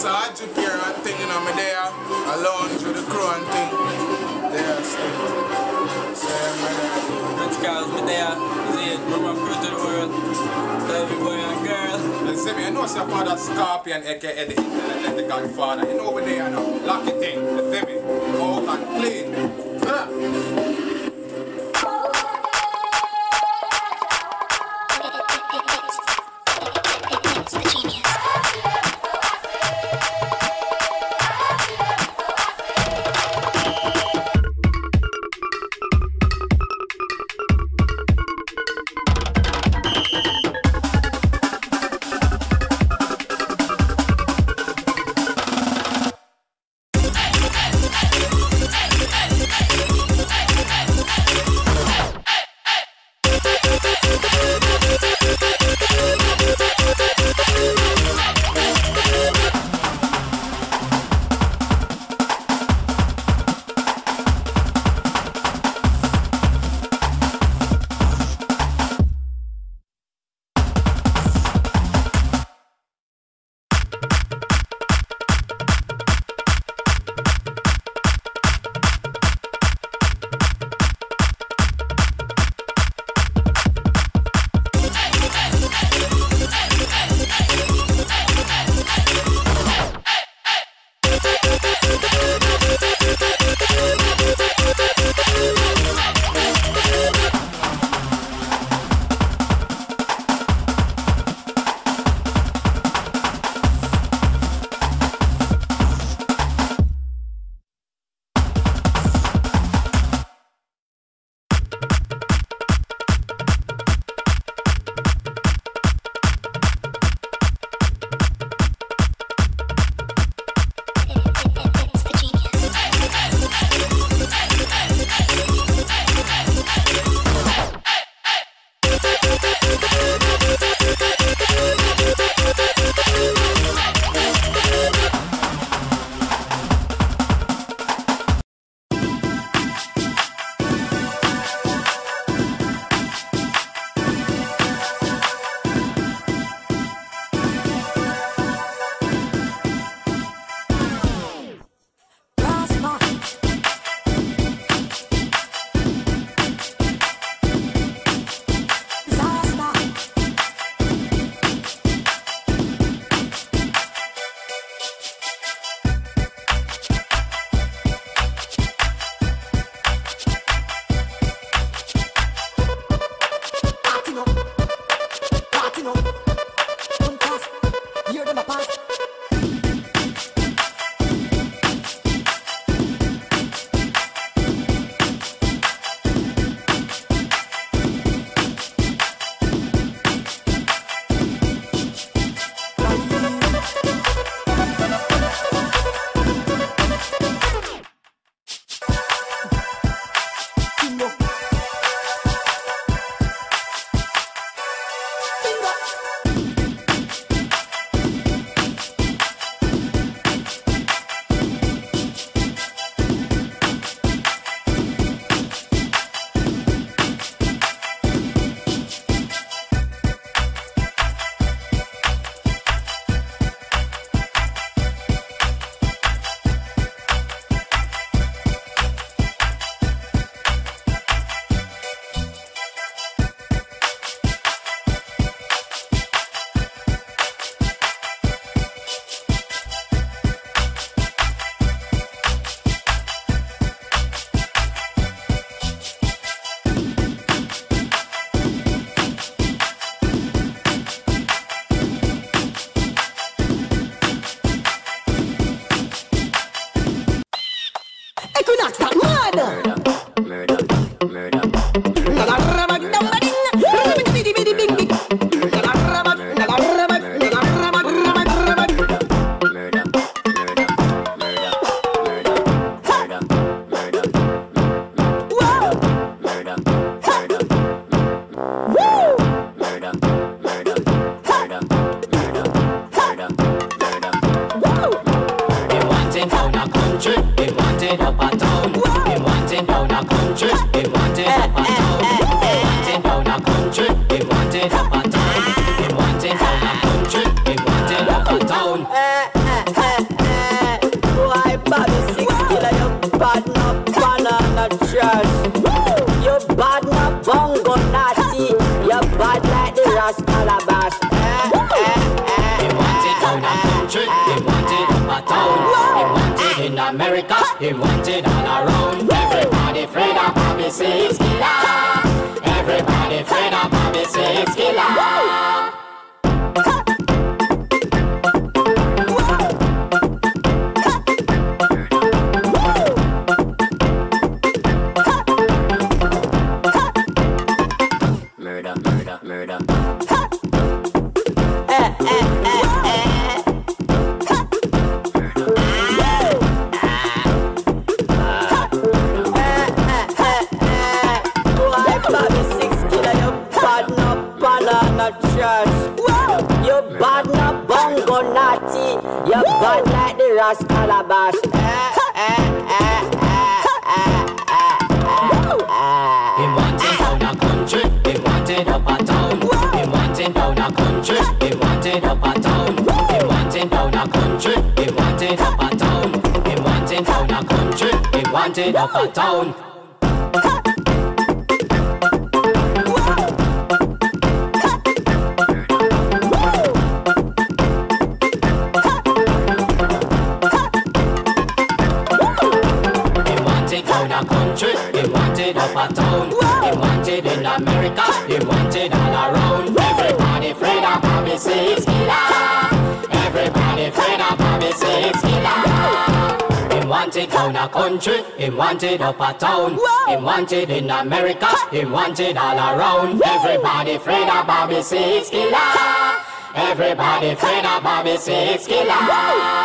So Ahjipiero and thing, you know, me there, alone with the crew and thing. There, still. So, Rich Cows, me there. See it, Rhum Rham Krew to the world. Baby boy and girl. and see me, I know your father Scorpion, aka the Godfather. You know over there, you know, lucky thing. You see me? Out and clean. trash. You bad na bongo natty. You bad like the Ras Calabash. He wanted down a country, he wanted up a town. He wanted in America, he wanted all around. Everybody afraid of Bobby Six Killer. Everybody afraid of Bobby Six Killer. Murder, murder, murder. Bobby Six Killer, you bad na banana trash. You bad na bongo natty. You bad like the Ras Calabash. He wanted down a country, he wanted up a town. He wanted down a country, he wanted up a town. He wanted down a country, he wanted up a town. He wanted down a country, he wanted up a town. Down a country, he wanted up a town. He wanted in America, he wanted all around. Everybody afraid of Bobby Six Killer. Everybody afraid of Bobby Six Killer. He wanted down a country, he wanted up a town. He wanted in America, he wanted all around. Everybody afraid of Bobby Six Killer. Everybody afraid of Bobby Six Killer.